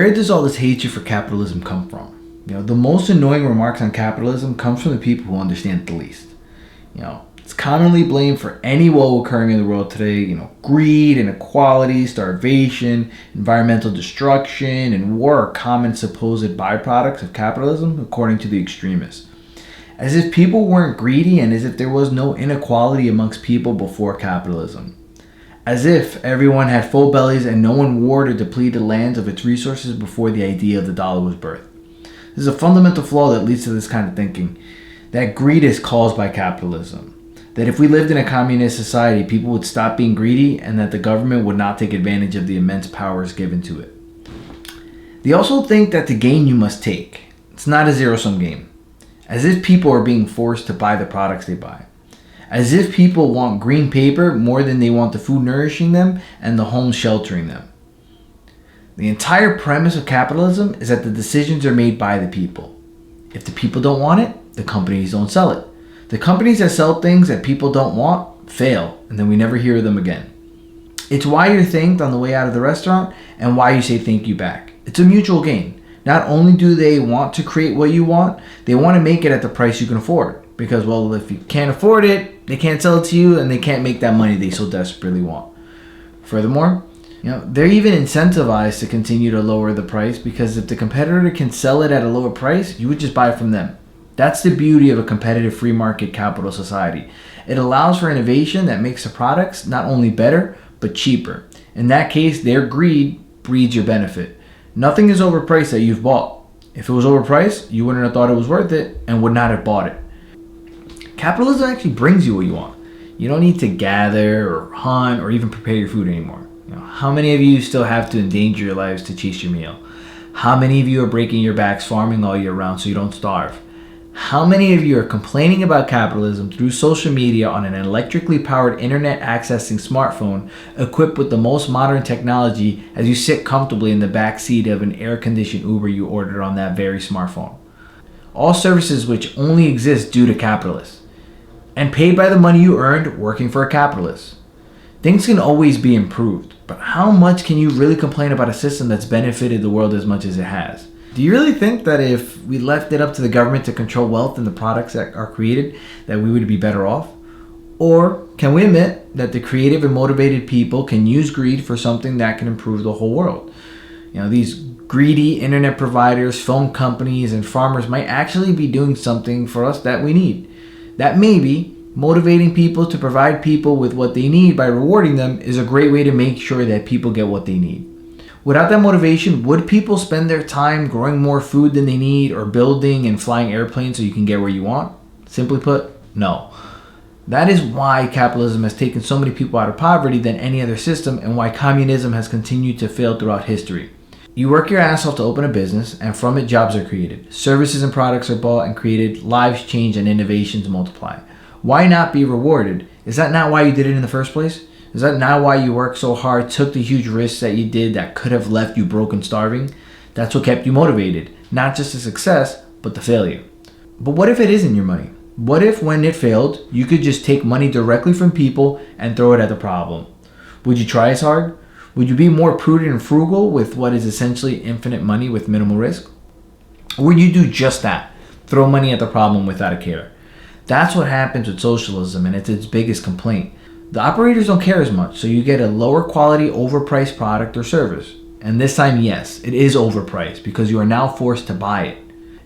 where does all this hatred for capitalism come from? The most annoying remarks on capitalism comes from the people who understand it the least. It's commonly blamed for any woe occurring in the world today. Greed, inequality, starvation, environmental destruction, and war are common supposed byproducts of capitalism, according to the extremists. As if people weren't greedy and as if there was no inequality amongst people before capitalism. As if everyone had full bellies and no one warred or depleted lands of its resources before the idea of the dollar was birthed. This is a fundamental flaw that leads to this kind of thinking, that greed is caused by capitalism. That if we lived in a communist society, people would stop being greedy and that the government would not take advantage of the immense powers given to it. They also think that to gain you must take. It's not a zero-sum game. As if people are being forced to buy the products they buy. As if people want green paper more than they want the food nourishing them and the home sheltering them. The entire premise of capitalism is that the decisions are made by the people. If the people don't want it, the companies don't sell it. The companies that sell things that people don't want fail, and then we never hear of them again. It's why you're thanked on the way out of the restaurant and why you say thank you back. It's a mutual gain. Not only do they want to create what you want, they want to make it at the price you can afford. Because, well, if you can't afford it, they can't sell it to you and they can't make that money they so desperately want. Furthermore, they're even incentivized to continue to lower the price because if the competitor can sell it at a lower price, you would just buy it from them. That's the beauty of a competitive free market capital society. It allows for innovation that makes the products not only better, but cheaper. In that case, their greed breeds your benefit. Nothing is overpriced that you've bought. If it was overpriced, you wouldn't have thought it was worth it and would not have bought it. Capitalism actually brings you what you want. You don't need to gather or hunt or even prepare your food anymore. How many of you still have to endanger your lives to chase your meal? How many of you are breaking your backs farming all year round so you don't starve? How many of you are complaining about capitalism through social media on an electrically powered internet accessing smartphone equipped with the most modern technology as you sit comfortably in the back seat of an air-conditioned Uber you ordered on that very smartphone? All services which only exist due to capitalists and paid by the money you earned working for a capitalist. Things can always be improved, but how much can you really complain about a system that's benefited the world as much as it has? Do you really think that if we left it up to the government to control wealth and the products that are created, that we would be better off? Or can we admit that the creative and motivated people can use greed for something that can improve the whole world? These greedy internet providers, film companies, and farmers might actually be doing something for us that we need. That maybe motivating people to provide people with what they need by rewarding them is a great way to make sure that people get what they need. Without that motivation, would people spend their time growing more food than they need or building and flying airplanes so you can get where you want? Simply put, no. That is why capitalism has taken so many people out of poverty than any other system and why communism has continued to fail throughout history. You work your ass off to open a business and from it jobs are created. Services and products are bought and created, lives change and innovations multiply. Why not be rewarded? Is that not why you did it in the first place? Is that not why you worked so hard, took the huge risks that you did that could have left you broke and starving? That's what kept you motivated. Not just the success, but the failure. But what if it isn't your money? What if when it failed, you could just take money directly from people and throw it at the problem? Would you try as hard? Would you be more prudent and frugal with what is essentially infinite money with minimal risk? Or would you do just that? Throw money at the problem without a care? That's what happens with socialism, and it's its biggest complaint. The operators don't care as much, so you get a lower quality, overpriced product or service. And this time, yes, it is overpriced because you are now forced to buy it.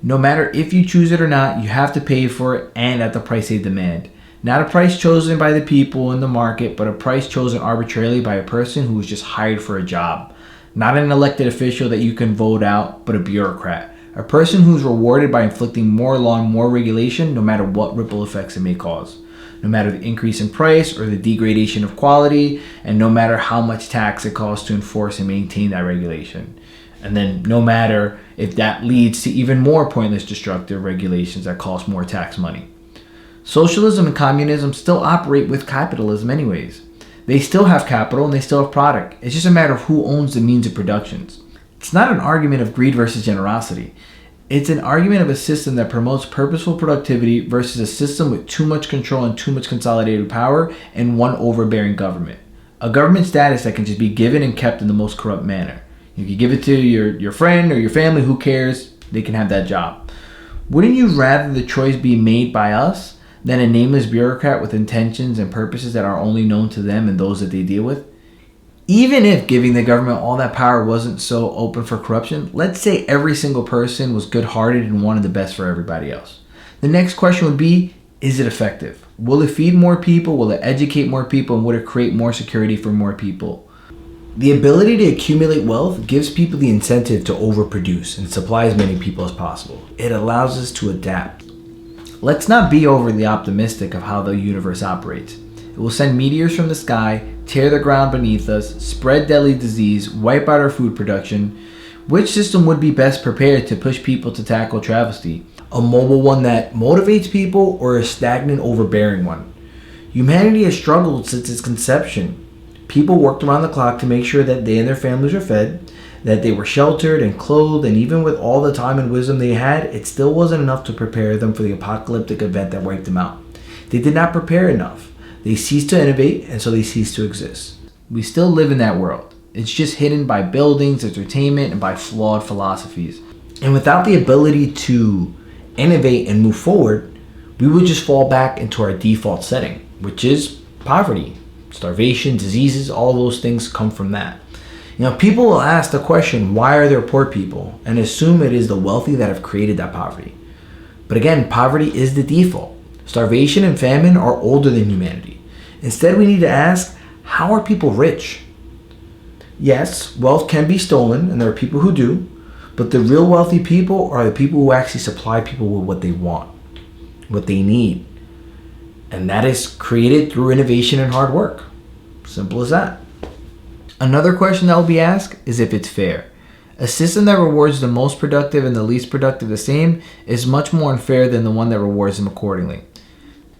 No matter if you choose it or not, you have to pay for it and at the price they demand. Not a price chosen by the people in the market, but a price chosen arbitrarily by a person who was just hired for a job. Not an elected official that you can vote out, but a bureaucrat. A person who's rewarded by inflicting more law and more regulation, no matter what ripple effects it may cause. No matter the increase in price or the degradation of quality, and no matter how much tax it costs to enforce and maintain that regulation. And then no matter if that leads to even more pointless destructive regulations that cost more tax money. Socialism and communism still operate with capitalism anyways. They still have capital and they still have product. It's just a matter of who owns the means of productions. It's not an argument of greed versus generosity. It's an argument of a system that promotes purposeful productivity versus a system with too much control and too much consolidated power and one overbearing government. A government status that can just be given and kept in the most corrupt manner. You can give it to your friend or your family, who cares? They can have that job. Wouldn't you rather the choice be made by us than a nameless bureaucrat with intentions and purposes that are only known to them and those that they deal with? Even if giving the government all that power wasn't so open for corruption, let's say every single person was good-hearted and wanted the best for everybody else. The next question would be, is it effective? Will it feed more people? Will it educate more people? And would it create more security for more people? The ability to accumulate wealth gives people the incentive to overproduce and supply as many people as possible. It allows us to adapt. Let's not be overly optimistic of how the universe operates. It will send meteors from the sky, tear the ground beneath us, spread deadly disease, wipe out our food production. Which system would be best prepared to push people to tackle travesty? A mobile one that motivates people, or a stagnant, overbearing one? Humanity has struggled since its conception. People worked around the clock to make sure that they and their families were fed, that they were sheltered and clothed, and even with all the time and wisdom they had, it still wasn't enough to prepare them for the apocalyptic event that wiped them out. They did not prepare enough. They ceased to innovate, and so they ceased to exist. We still live in that world. It's just hidden by buildings, entertainment, and by flawed philosophies. And without the ability to innovate and move forward, we would just fall back into our default setting, which is poverty. Starvation, diseases, all those things come from that. People will ask the question, why are there poor people? And assume it is the wealthy that have created that poverty. But again, poverty is the default. Starvation and famine are older than humanity. Instead, we need to ask, how are people rich? Yes, wealth can be stolen, and there are people who do, but the real wealthy people are the people who actually supply people with what they want, what they need. And that is created through innovation and hard work. Simple as that. Another question that will be asked is if it's fair. A system that rewards the most productive and the least productive the same is much more unfair than the one that rewards them accordingly.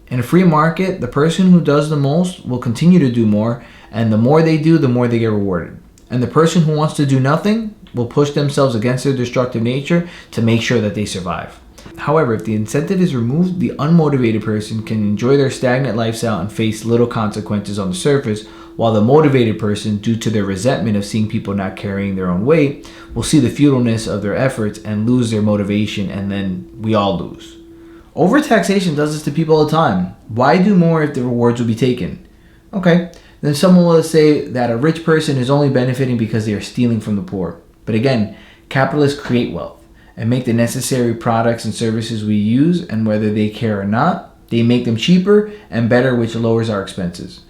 In a free market, the person who does the most will continue to do more, and the more they do, the more they get rewarded. And the person who wants to do nothing will push themselves against their destructive nature to make sure that they survive. However, if the incentive is removed, the unmotivated person can enjoy their stagnant lifestyle and face little consequences on the surface, while the motivated person, due to their resentment of seeing people not carrying their own weight, will see the futileness of their efforts and lose their motivation, and then we all lose. Overtaxation does this to people all the time. Why do more if the rewards will be taken? Okay, then someone will say that a rich person is only benefiting because they are stealing from the poor. But again, capitalists create wealth and make the necessary products and services we use, and whether they care or not, they make them cheaper and better, which lowers our expenses.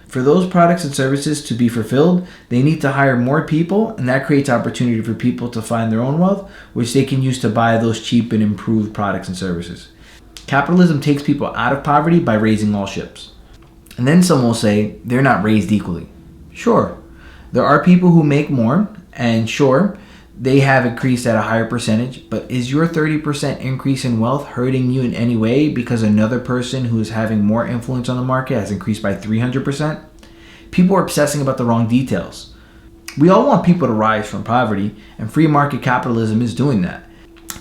For those products and services to be fulfilled, they need to hire more people, and that creates opportunity for people to find their own wealth, which they can use to buy those cheap and improved products and services. Capitalism takes people out of poverty by raising all ships. And then some will say they're not raised equally. Sure, there are people who make more, and sure, they have increased at a higher percentage, but is your 30% increase in wealth hurting you in any way because another person who is having more influence on the market has increased by 300%? People are obsessing about the wrong details. We all want people to rise from poverty, and free market capitalism is doing that.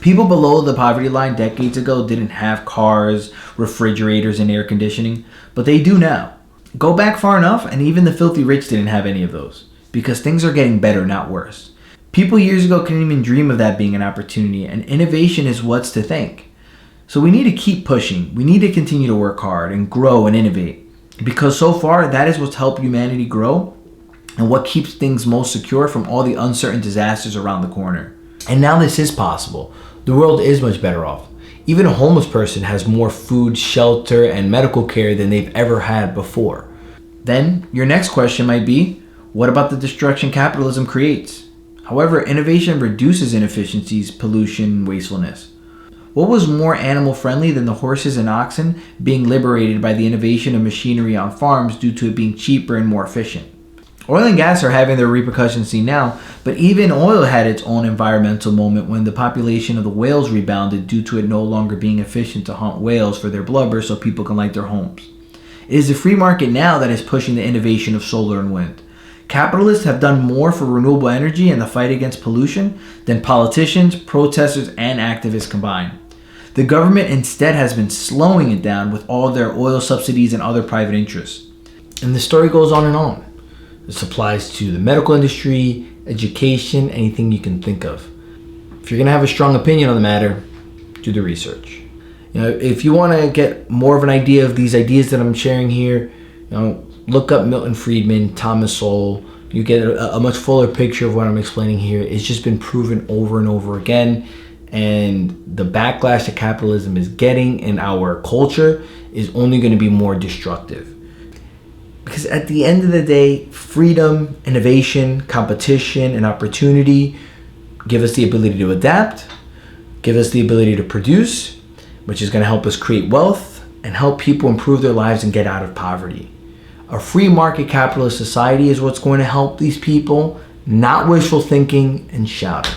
People below the poverty line decades ago didn't have cars, refrigerators, and air conditioning, but they do now. Go back far enough, and even the filthy rich didn't have any of those, because things are getting better, not worse. People years ago couldn't even dream of that being an opportunity, and innovation is what's to thank. So we need to keep pushing. We need to continue to work hard and grow and innovate, because so far that is what's helped humanity grow and what keeps things most secure from all the uncertain disasters around the corner. And now this is possible. The world is much better off. Even a homeless person has more food, shelter, and medical care than they've ever had before. Then your next question might be, what about the destruction capitalism creates? However, innovation reduces inefficiencies, pollution, wastefulness. What was more animal friendly than the horses and oxen being liberated by the innovation of machinery on farms due to it being cheaper and more efficient? Oil and gas are having their repercussions seen now, but even oil had its own environmental moment when the population of the whales rebounded due to it no longer being efficient to hunt whales for their blubber so people can light their homes. It is the free market now that is pushing the innovation of solar and wind. Capitalists have done more for renewable energy and the fight against pollution than politicians, protesters, and activists combined. The government instead has been slowing it down with all their oil subsidies and other private interests. And the story goes on and on. This applies to the medical industry, education, anything you can think of. If you're going to have a strong opinion on the matter, do the research. If you want to get more of an idea of these ideas that I'm sharing here, look up Milton Friedman, Thomas Sowell. You get a much fuller picture of what I'm explaining here. It's just been proven over and over again. And the backlash that capitalism is getting in our culture is only going to be more destructive. Because at the end of the day, freedom, innovation, competition, and opportunity give us the ability to adapt, give us the ability to produce, which is going to help us create wealth and help people improve their lives and get out of poverty. A free market capitalist society is what's going to help these people, not wishful thinking and shouting.